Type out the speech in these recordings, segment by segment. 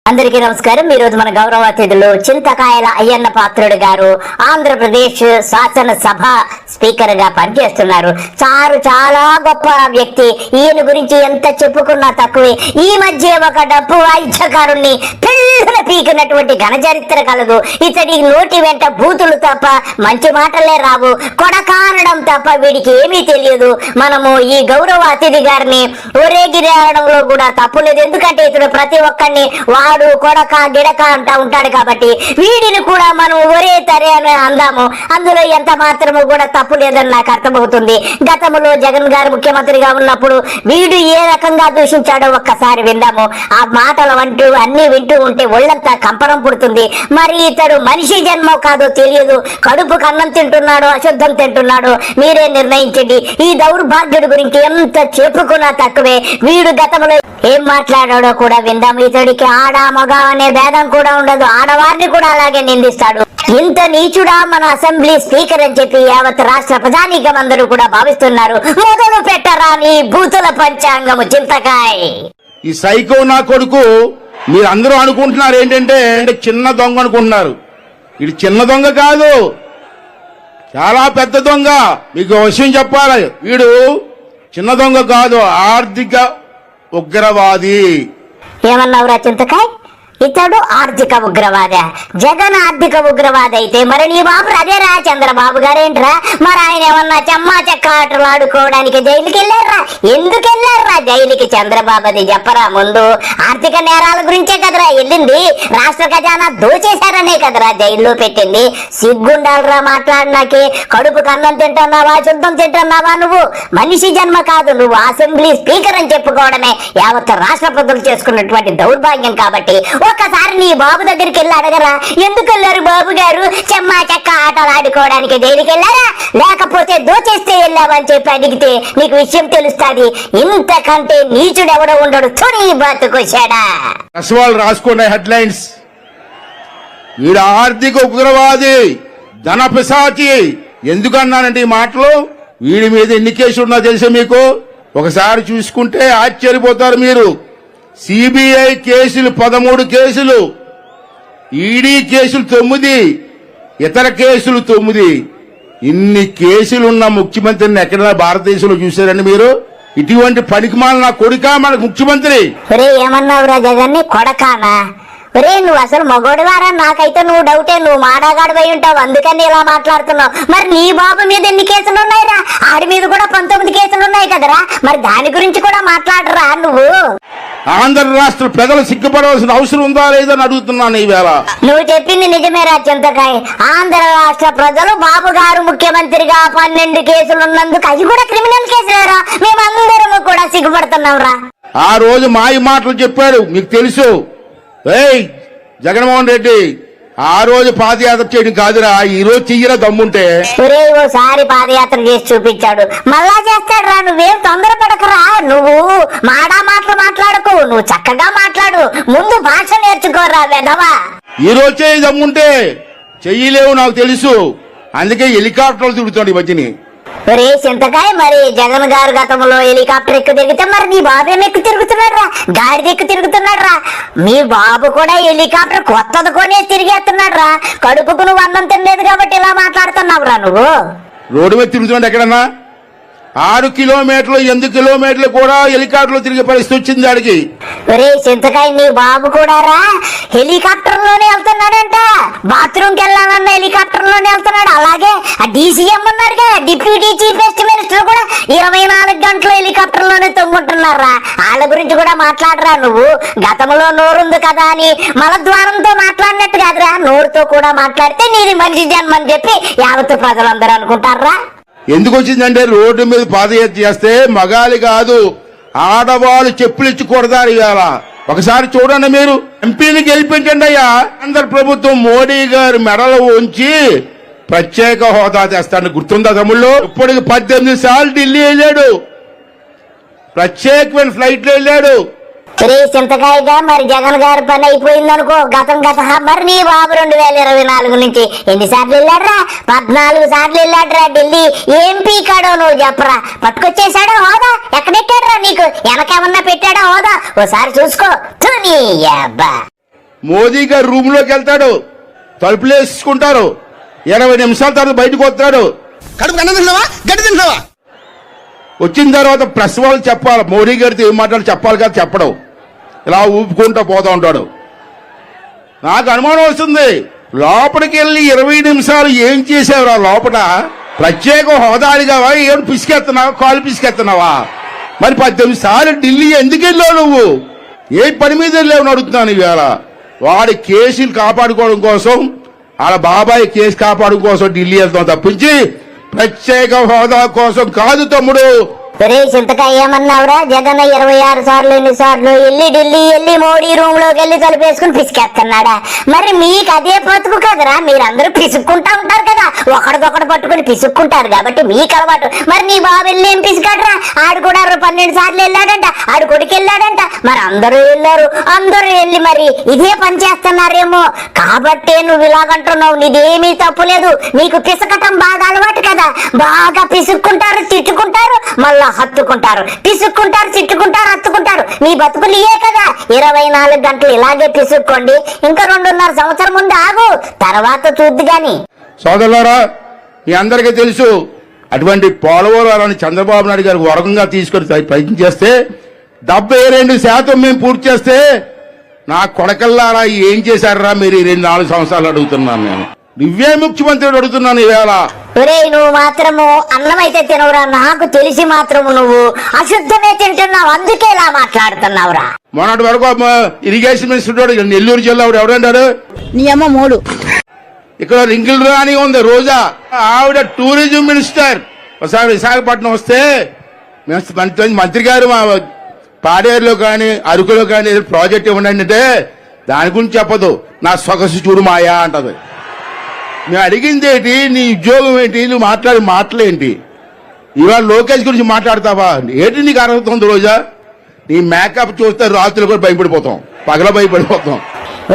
అందరికీ నమస్కారం। ఈ రోజు మన గౌరవ అతిథులు చింతకాయల అయ్యన్న పాత్రుడు గారు ఆంధ్రప్రదేశ్ శాసనసభ స్పీకర్ గా పనిచేస్తున్నారు। చాలా గొప్ప వ్యక్తి। ఈయన గురించి ఎంత చెప్పుకున్నా తక్కువే। ఈ మధ్య ఒక డప్పు వాయిద్యకారుణ్ణి పిల్లల పీకినటువంటి ఘనచరిత్ర కలదు। ఇతడి నోటి వెంట బూతులు తప్ప మంచి మాటలే రావు, కొడకానడం తప్ప వీడికి ఏమీ తెలియదు। మనము ఈ గౌరవ అతిథి గారిని ఊరేగిరేయడంలో కూడా తప్పులేదు, ఎందుకంటే ఇతడు ప్రతి ఒక్కరిని వాడు కొడక గిడక అంటా ఉంటాడు కాబట్టి వీడిని కూడా మనం ఒరే తరే అని అందాము। అందులో ఎంత మాత్రము కూడా తప్పు లేదని నాకు అర్థమవుతుంది। గతంలో జగన్ గారు ముఖ్యమంత్రిగా ఉన్నప్పుడు వీడు ఏ రకంగా దూషించాడో ఒక్కసారి విందాము। ఆ మాటలు అన్ని వింటూ ఉంటే ఒళ్ళంతా కంపరం పుడుతుంది। మరి ఇతడు మనిషి జన్మ కాదో తెలియదు, కడుపు కన్నం తింటున్నాడో అశుద్ధం తింటున్నాడో మీరే నిర్ణయించండి। ఈ దౌర్భాగ్యుడి గురించి ఎంత చెప్పుకున్నా తక్కువే। వీడు గతంలో ఏం మాట్లాడాడో కూడా విందాము। ఇతడికి ఆడ మగ అనే భేదం కూడా ఉండదు, ఆడవారిని కూడా అలాగే నిందిస్తాడు। ఇంత నీచుడా మన అసెంబ్లీ స్పీకర్ అని చెప్పి యావత్ రాష్ట్ర ప్రజానీకం అందరూ కూడా భావిస్తున్నారు। మొదలు పెట్టరా నీ బూతుల పంచాంగము చింతకాయ। ఈ సైకో నా కొడుకు మీరు అందరూ అనుకుంటున్నారు ఏంటంటే చిన్న దొంగ అనుకుంటున్నారు। ఇది చిన్న దొంగ కాదు, చాలా పెద్ద దొంగ। మీకు విషయం చెప్పాలి, వీడు చిన్న దొంగ కాదు, ఆర్థిక ఉగ్రవాది। ఏమన్నావురా చింతకాయ్? ఇతడు ఆర్థిక ఉగ్రవాద, జగన్ ఆర్థిక ఉగ్రవాద అయితే మరి నీ బాబు అదేరా చంద్రబాబు గారేంట్రా? మరి ఆయన ఏమన్నా చెమ్మా చెక్క ఆటలు ఆడుకోవడానికి జైలుకి వెళ్ళారా? ఎందుకు వెళ్ళారా జైలుకి? చంద్రబాబు అది చెప్పరా ముందు? ఆర్థిక నేరాల గురించే కదరా వెళ్ళింది, రాష్ట్ర ఖజానా దోచేశారనే కదరా జైల్లో పెట్టింది। సిగ్గుండాలరా మాట్లాడినాకే? కడుపు కన్నం తింటున్నావా శుద్ధం తింటున్నావా? నువ్వు మనిషి జన్మ కాదు, నువ్వు అసెంబ్లీ స్పీకర్ అని చెప్పుకోవడమే యావత్ రాష్ట్ర ప్రజలు చేసుకున్నటువంటి దౌర్భాగ్యం। కాబట్టి ఒక్కసారి నీ బాబు దగ్గరికి వెళ్ళి అడగరా, ఎందుకు వెళ్ళారు బాబు గారు? చెమ్మా చెక్క ఆటలు ఆడుకోవడానికి జైలుకి వెళ్ళారా, లేకపోతే దోచేస్తే వెళ్ళావని చెప్పి అడిగితే నీకు విషయం తెలుస్తుంది। ఇంతకంటే నీచుడు ఎవడో ఉండడు, తుని బతుకొచ్చాడా? రాసుకోండి హెడ్లైన్స్। వీడు ఆర్థిక ఉగ్రవాది, ధన పిశాచి। ఎందుకన్నానంటే ఈ మాటలు, వీడి మీద ఎన్ని కేసులు ఉన్నా తెలుసా మీకు? ఒకసారి చూసుకుంటే ఆశ్చర్యపోతారు మీరు। సిబిఐ కేసులు 13 కేసులు, ఈడీ కేసులు 9, ఇతర కేసులు 9। ఇన్ని కేసులున్న ముఖ్యమంత్రిని ఎక్కడైనా భారతదేశంలో చూశారండి మీరు? ఇటువంటి పనికిమాల నా కొడుకా మనకు ముఖ్యమంత్రి? ఏమన్నావురా జగన్ని కొడకానా? ఒరే నువ్వు అసలు మగోడివారా? నాకైతే నువ్వు డౌటే, నువ్వు మాడాగాడిపోయి ఉంటావు, అందుకని ఇలా మాట్లాడుతున్నావు। మరి నీ బాబు మీద ఎన్ని కేసులు ఉన్నాయిరా? ఆడి మీద కూడా 19 కేసులు ఉన్నాయి కదరా, మరి దాని గురించి కూడా మాట్లాడరా నువ్వు? ఆంధ్ర రాష్ట్ర ప్రజలు సిగ్గుపడవలసిన అవసరం ఉందా లేదని అడుగుతున్నాను ఈవేళ। నువ్వు చెప్పింది నిజమేరా చింతకాయ। ఆంధ్ర రాష్ట్ర ప్రజలు బాబు గారు ముఖ్యమంత్రిగా 12 కేసులు ఉన్నందుకు అవి కూడా క్రిమినల్ కేసులేరా, మేమందరము కూడా సిగ్గుపడుతున్నాం రా। ఆ రోజు మాయ మాటలు చెప్పాడు మీకు తెలుసు। జగన్మోహన్ రెడ్డి ఆ రోజు పాదయాత్ర చేయడం కాదురా, ఈ రోజు చెయ్యరా దమ్ముంటే। ఓసారి పాదయాత్ర చేసి చూపించాడు, మళ్ళా చేస్తాడు రా। నువ్వేం తొందరపడకరా, నువ్వు మాటలు మాట్లాడకు, నువ్వు చక్కగా మాట్లాడు, ముందు భాష నేర్చుకోరా వెధవా। ఈ రోజు చేయి దమ్ముంటే చెయ్యలేవు నాకు తెలుసు, అందుకే హెలికాప్టర్లు తిరుగుతాడు ఈ మధ్యని। ఒరే చింతకాయ, మరి జగన్ గారు గతంలో హెలికాప్టర్ ఎక్కు తిరిగితే మరి నీ బాబేం ఎక్కు తిరుగుతున్నాడు రా, గాడిద ఎక్కు తిరుగుతున్నాడు రా। మీ బాబు కూడా హెలికాప్టర్ కొత్తది కొనే తిరిగేస్తున్నాడు రా। కడుపుకు నువ్వు అన్నం తినలేదు కాబట్టి ఇలా మాట్లాడుతున్నావు రా నువ్వు। రోడ్డు మీద తిరుగుతున్నాడు ఎక్కడన్నా? 6 కిలోమీటర్లు 8 కిలోమీటర్లు కూడా హెలికాప్టర్లు తిరిగే పరిస్థితి వచ్చింది ఆడికి। ఒరే చింతకాయ, నీ బాబు కూడా రా హెలికాప్టర్ లోనే వెళ్తున్నాడంట, బాత్రూమ్కి వెళ్ళాలన్న హెలికాప్టర్ లోనే వెళ్తున్నాడు। అలాగే ఆ డీసీఎం ఉన్నారుగా, డిప్యూటీ చీఫ్ మినిస్టర్ కూడా 24 గంటలు హెలికాప్టర్ లోనే తొంగుంటున్నారా। వాళ్ళ గురించి కూడా మాట్లాడరా నువ్వు। గతంలో నోరుంది కదా అని మలద్వారంతో మాట్లాడినట్టు కాదురా, నోరుతో కూడా మాట్లాడితే నీది మనిషి జన్మ అని చెప్పి యావత్ ప్రజలందరూ అనుకుంటారా। ఎందుకు వచ్చిందంటే రోడ్డు మీద పాదయాత్ర చేస్తే మగాలి కాదు ఆడవాళ్ళు చెప్పులు ఇచ్చి కొడతారు ఇవాళ। ఒకసారి చూడండి మీరు, ఎంపీని గెలిపించండి అయ్యా। ఆంధ్ర ప్రభుత్వం మోడీ గారి మెడలు ఉంచి ప్రత్యేక హోదా తెస్తాడని గుర్తుందా తమ్ముళ్ళు? ఇప్పటికి 18 సార్లు ఢిల్లీ వెళ్ళాడు, ప్రత్యేకమైన ఫ్లైట్లో వెళ్ళాడు। చింతకాయగా మరి జగన్ గారి పని అయిపోయింది అనుకో, గతం మరి నీ బాబు 2024 నుంచి ఎన్నిసార్లు వెళ్ళాడ్రా? 14 సార్లు వెళ్ళాడ్రా ఢిల్లీ। ఏం పీకాడో నువ్వు చెప్పరా? పట్టుకొచ్చేసాడో హోదా? ఎక్కడెక్కాడ్రా? నీకు వెనకేమన్నా పెట్టాడో హోదా? ఓసారి చూసుకో। మోదీ గారు రూమ్ లోకి వెళ్తాడు, తలుపులు వేసుకుంటారు, 20 నిమిషాల తర్వాత బయటకు వస్తాడు. కడుపు అన్నం తిన్నావా గడ్డి తిన్నావా? వచ్చిన తర్వాత ప్రెస్ వాళ్ళు చెప్పాలి, మోడీ గారితో ఏం మాట్లాడి చెప్పాలి కదా, చెప్పడం ఇలా ఊపుకుంటూ పోతూ ఉంటాడు. నాకు అనుమానం వస్తుంది, లోపలికి వెళ్ళి 20 నిమిషాలు ఏం చేసావురా లోపల? ప్రత్యేక హోదా అడిగావా? ఏం పిసికెత్తున్నావా? కాలు పిసికెత్తున్నావా? మరి 18 సార్లు ఢిల్లీ ఎందుకు వెళ్ళావు నువ్వు? ఏ పని మీద వెళ్ళావు అడుగుతున్నాను ఇవాళ. వాడి కేసులు కాపాడుకోవడం కోసం, వాళ్ళ బాబాయ్ కేసు కాపాడుకోవడం కోసం ఢిల్లీ వెళ్తాం తప్పించి ప్రత్యేక హోదా కోసం కాదు తమ్ముడు. ఒరే చింతకాయ ఏమన్నావురా? జగన్ 26 సార్లు ఎన్నిసార్లు వెళ్ళి ఢిల్లీ వెళ్ళి మోడీ రూమ్ లోకి వెళ్ళి తలుపేసుకుని పిసికేస్తున్నాడా? మరి మీకు అదే బతుకు కదరా, మీరందరూ పిసుక్కుంటా ఉంటారు కదా, ఒకడికొకడు పట్టుకుని పిసుక్కుంటారు కాబట్టి మీకు అలవాటు. మరి నీ బాబు వెళ్ళి ఏం పిసికాడరా? ఆడు కూడా 12 సార్లు వెళ్ళాడంట, ఆడు కొడుకు వెళ్ళాడంట, మరి అందరూ వెళ్ళారు, అందరూ వెళ్ళి మరి ఇదే పని చేస్తున్నారేమో కాబట్టే నువ్వు ఇలాగంటున్నావు. నీదేమీ తప్పు లేదు, నీకు పిసకటం బాగా అలవాటు కదా, బాగా పిసుక్కుంటారు, తిట్టుకుంటారు, మళ్ళా హత్తుకుంటారు, పిసుక్కుంటారు, తిట్టుకుంటారు, హత్తుకుంటారు. నీ బతుకులు ఇయే కదా. 24 గంటలు ఇలాగే పిసుక్కోండి, ఇంకా 2.5 సంవత్సరం ముందు ఆగు, తర్వాత చూద్దు గాని. సోదరులారా, మీ అందరికీ తెలుసు, అటువంటి పోలవరాన్ని చంద్రబాబు నాయుడు గారు వరకంగా తీసుకొని ప్రయత్నం చేస్తే 72% మేము పూర్తి చేస్తే, నా కొడకల్లారా ఏం చేశారా మీరు ఈ 4 సంవత్సరాలు అడుగుతున్నాను నేను. నువ్వే ముఖ్యమంత్రి అడుగుతున్నాను ఈవేళ. ఒరే నువ్వు మాత్రము అన్నం అయితే తినవురా, నాకు తెలిసి మాత్రము నువ్వు అశుద్ధమే తింటున్నావు, అందుకే ఇలా మాట్లాడుతున్నావురా. మొన్నటి వరకు ఇరిగేషన్ మినిస్టర్ నెల్లూరు జిల్లా ఎవరంటారు? నీ అమ్మ మూడు. ఇక్కడ రింగిల్ రాణి ఉంది రోజా, ఆవిడ టూరిజం మినిస్టర్. ఒకసారి విశాఖపట్నం వస్తే మంత్రి గారు పాడేరులో కానీ అరకులో కానీ ప్రాజెక్ట్ ఇవ్వండి అంటే దాని గురించి చెప్పదు, నా సొగసు చూడు మాయా అంటది. నేను అడిగింది ఏంటి, నీ ఉద్యోగం ఏంటి, నువ్వు మాట్లాడే మాటలేంటి? ఇవాళ లోకేష్ గురించి మాట్లాడతావా? ఏంటి నీకు అర్హత ఉంది రోజా? నీ మేకప్ చూస్తే రాత్రులు కూడా భయపడిపోతాం, పగల భయపడిపోతాం.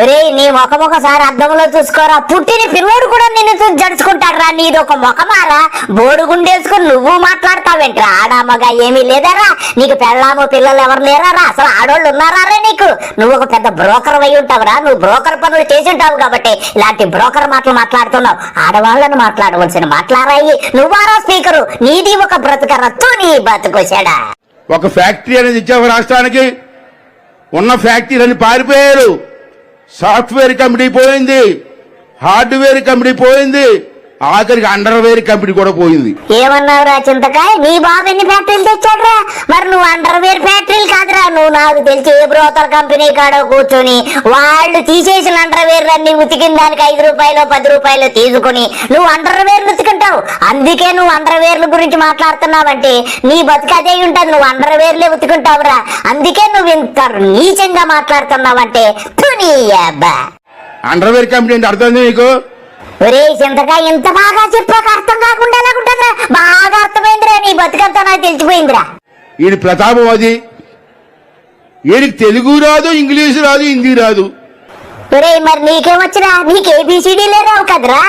ఒరే నీ ముఖం ఒకసారి అద్దంలో చూసుకోరా, పుట్టిన పిల్లోడు కూడా నిన్ను చూసి జడుచుకుంటాడు. నీదొక ముఖమారా, బోడుగుండేసుకుని నువ్వు మాట్లాడతావేంట్రా? ఆడామగా ఏమీ లేదరా, నీకు పెళ్ళాము పిల్లలు ఎవరు లేరారా? అసలు ఆడోళ్ళు ఉన్నారా నీకు? నువ్వు ఒక పెద్ద బ్రోకర్ అయి ఉంటావురా, నువ్వు బ్రోకర్ పనులు చేసి ఉంటావు కాబట్టి ఇలాంటి బ్రోకర్ మాటలు మాట్లాడుతున్నావు. ఆడవాళ్ళను మాట్లాడవలసిన మాట్లాడాయి నువ్వారా స్పీకరు? నీది ఒక బ్రతుకరత్తు, నీ బతుకొచ్చాడా? ఒక ఫ్యాక్టరీ అనేది ఇచ్చావు రాష్ట్రానికి, ఉన్న ఫ్యాక్టరీని పారిపోయారు. సాఫ్ట్వేర్ కంపెనీ పోయింది, హార్డ్వేర్ కంపెనీ పోయింది, ఆఖరికి అండర్వేర్ కంపెనీ కూడా పోయింది. ఏమన్నావురా చింతకాయ? నీ బాబు ఎన్ని ఫ్యాక్టరీలు తెచ్చాడురా? మరి నువ్వు అండర్వేర్ ఫ్యాక్టరీలు కాదురా, నువ్వు నాకు తెలిసి ఏ బ్రోకర్ కంపెనీ కాడో కూర్చొని వాళ్ళు తీసేసిన అండర్వేర్ అన్ని ఉతికిన దానికి 5 రూపాయలు 10 రూపాయలు తీసుకుని నువ్వు అండర్వేర్లు ఉతుకుంటావు. అందుకే నువ్వు అండర్వేర్ల గురించి మాట్లాడుతున్నావంటే నీ బతుకు అదే ఉంటది, నువ్వు అండర్వేర్లే ఉతుకుంటావురా. అందుకే నువ్వు ఇంత నీచంగా మాట్లాడుతున్నావంటే అండర్వేర్ కంపెనీ అంటే అర్థం నీకు? ఒరే చింతకాయ ఇంత బాగా చెప్పాక అర్థం కాకుండా ఎలాగుంటుందిరా? బాగా అర్థమైందిరా, నీ బతుకంతా నాకు తెలిసిపోయిందిరా. ఈయన ప్రతాపం అది, ఈయనకి తెలుగు రాదు, ఇంగ్లీషు రాదు, హిందీ రాదు. ఒరే మరి నీకేమొచ్చినా? నీకు ABCD రావు కదరా,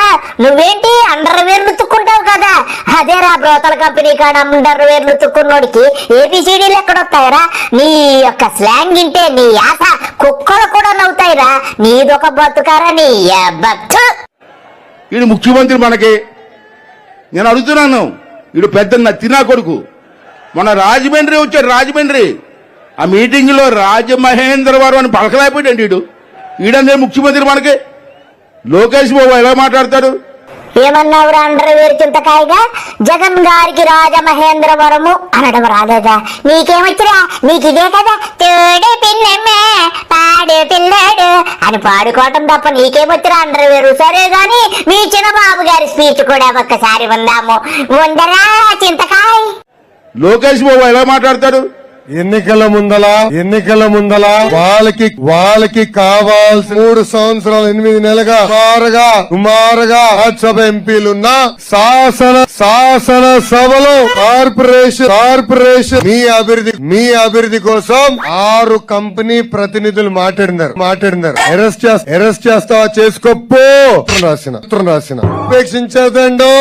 నువ్వేంటి అండర్వేర్లు తుక్కుంటావు కదా. అదేరా బ్రోతల కంపెనీ కాడ అండర్వేర్లు తుక్కున్నోడికి ABCDలు ఎక్కడొస్తాయరా? నీ యొక్క స్లాంగ్ వింటే నీ యాస కుక్కలు కూడా నవ్వుతాయిరా. నీదొక బతుకారా నీ బతు. ఈయన ముఖ్యమంత్రి మనకి. నేను అడుగుతున్నాను, ఈడు పెద్ద నత్తినా కొడుకు. మన రాజమండ్రి వచ్చాడు, రాజమండ్రి ఆ మీటింగ్ లో రాజమహేంద్రవరం అని పలకలేకపోయాడు. ఈడనే ముఖ్యమంత్రి మనకి. లోకేష్ బాబు ఎలా మాట్లాడతాడు? ఏమన్నావురా అండర్వేర్ చింతకాయగా? జగన్ గారికి రాజమహేంద్రవరము అనడం రాలేదా? నీకేమొచ్చిరా? నీకు ఇదే కదా తోడే పిల్లమ్మే పాడే పిల్లాడు అని పాడుకోవటం తప్ప నీకేమొచ్చిరా అండర్వేరు? సరే గాని మీ చిన్నబాబు గారి స్పీచ్ కూడా ఒక్కసారి ఉందాము. ఉండరా చింతకాయ? లోకేష్ బాబు ఎలా మాట్లాడతాడు? ఎన్నికల ముందల వాళ్ళకి కావాల్సిన 3 సంవత్సరాలు 8 నెలలుగా సుమారుగా రాజ్యసభ ఎంపీలున్న శాసన సభలో కార్పొరేషన్ మీ అభివృద్ధి కోసం 6 కంపెనీ ప్రతినిధులు మాట్లాడినారు. అరెస్ట్ చేస్తావా? చేసుకోపో రాసిన ఉపేక్షించదండో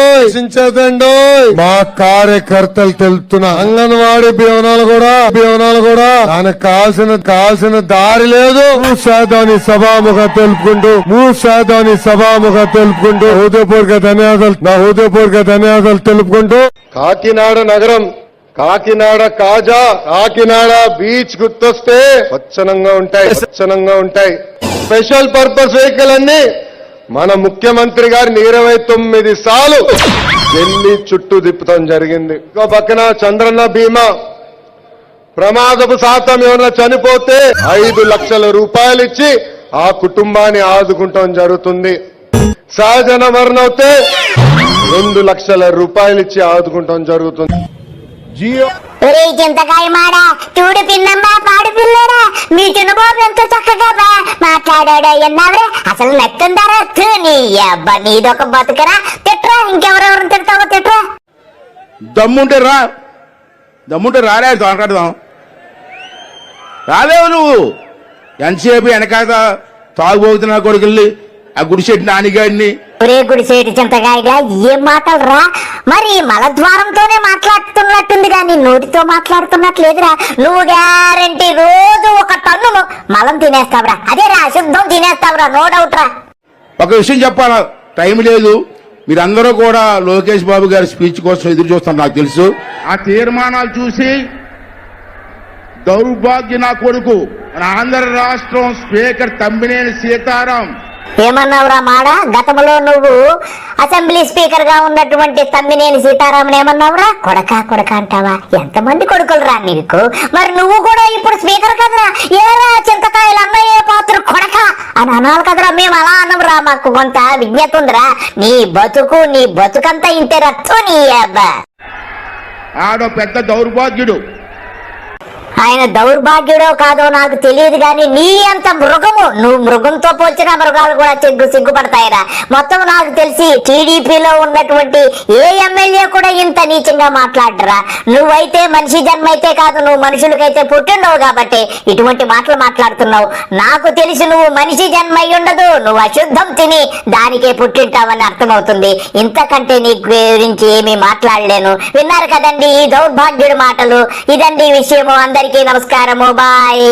మా కార్యకర్తలు తెలుపుతున్నా. అంగన్వాడీ భవనాలు కూడా భవనాలు కూడా దానికి కావాల్సిన దారి లేదు. 3% సభాముఖ తెలుపుకుంటూ హృదయపూర్వక ధన్యవాదాలు తెలుపుకుంటూ కాకినాడ నగరం, కాకినాడ కాజా, కాకినాడ బీచ్ గుర్తొస్తే స్వచ్ఛంగా ఉంటాయి. స్పెషల్ పర్పస్ వెహికల్ అన్ని మన ముఖ్యమంత్రి గారిని 29 సార్లు ఢిల్లీ చుట్టూ తిప్పడం జరిగింది. ఇంకో పక్కన చంద్రన్న బీమా, ప్రమాదపు శాతం ఏమైనా చనిపోతే 5 లక్షల రూపాయలు ఇచ్చి ఆ కుటుంబాన్ని ఆదుకుంటాం జరుగుతుంది. సహజన మరణం అవుతే 2 లక్షల రూపాయలు ఇచ్చి ఆదుకుంటాం జరుగుతుంది. ఒరే చింతకాయ మాడా, చూడు పిన్నమ్మా, పాడు పిల్లరా, మీ చిన్నబాబు ఎంతో చక్కగా మాట్లాడాడా ఎన్నావరే. అసలు నెత్తుందారా నీ అబ్బా, నీదొక బతుకరా. తిట్రా, ఇంకెవరెవరు తిడతావో తిట్రా. దమ్ముంటే రాలే మాట్లాడదాం. రాలేవు నువ్వు. ఎంతసేపు వెనకాల తాగుబోతున్నా కొడుకుల్ని, ఆ గుడిసెట్టి నానిగాడిని. ఒరే గుడిసేటి చింతకాయగా, ఏం మాటలు రా. మరి మలద్వారంతోనే మాట్లాడుతున్నట్టుంది కానీ నోటితో మాట్లాడుతున్నట్లేదురా. నువ్వు గ్యారంటీ రోజు 1 టన్ను మలం తినేస్తావురా. అదేరా, అశుద్ధం తినేస్తావురా, నో డౌట్ రా. ఒక విషయం చెప్పాలా, టైం లేదు. మీరందరూ కూడా లోకేష్ బాబు గారి స్పీచ్ కోసం ఎదురు చూస్తారు, నాకు తెలుసు. ఆ తీర్మానాలు చూసి దౌర్భాగ్య నా కొడుకు మన ఆంధ్ర రాష్ట్రం స్పీకర్ తమ్మినేని సీతారాం ఏమన్నావురా మాడా? గతంలో నువ్వు అసెంబ్లీ స్పీకర్ గా ఉన్నటువంటి తమ్మినేని సీతారామన్ ఏమన్నావురా? కొడక అంటావా? ఎంతమంది కొడుకులు రా నీకు? మరి నువ్వు కూడా ఇప్పుడు స్పీకర్ కదరా. ఏరా చింతకాయలు అన్నయ్య పాత్ర కొడక అని అనాలి కదరా. మేము అలా అన్నవురా, మాకు కొంత విజ్ఞత ఉందిరా. నీ బతుకంతా ఇంతే రత్తు నీ అబ్బా. ఆడో పెద్ద దౌర్భాగ్యుడు. ఆయన దౌర్భాగ్యుడో కాదో నాకు తెలియదు కానీ నీ అంత మృగము, నువ్వు మృగంతో పోల్చిన మృగాలు కూడా సిగ్గుపడతాయిరా. మొత్తం నాకు తెలిసి టీడీపీలో ఉన్నటువంటి ఏ ఎమ్మెల్యే కూడా ఇంత నీచంగా మాట్లాడరా. నువ్వైతే మనిషి జన్మ అయితే కాదు, నువ్వు మనుషులకైతే పుట్టిండవు కాబట్టి ఇటువంటి మాటలు మాట్లాడుతున్నావు. నాకు తెలిసి నువ్వు మనిషి జన్మ అయి ఉండదు, నువ్వు అశుద్ధం తిని దానికే పుట్టింటావని అర్థమవుతుంది. ఇంతకంటే నీ గురించి ఏమీ మాట్లాడలేను. విన్నారు కదండి ఈ దౌర్భాగ్యుడి మాటలు. ఇదండి విషయము. అందరికీ నమస్కారము. బాయ్.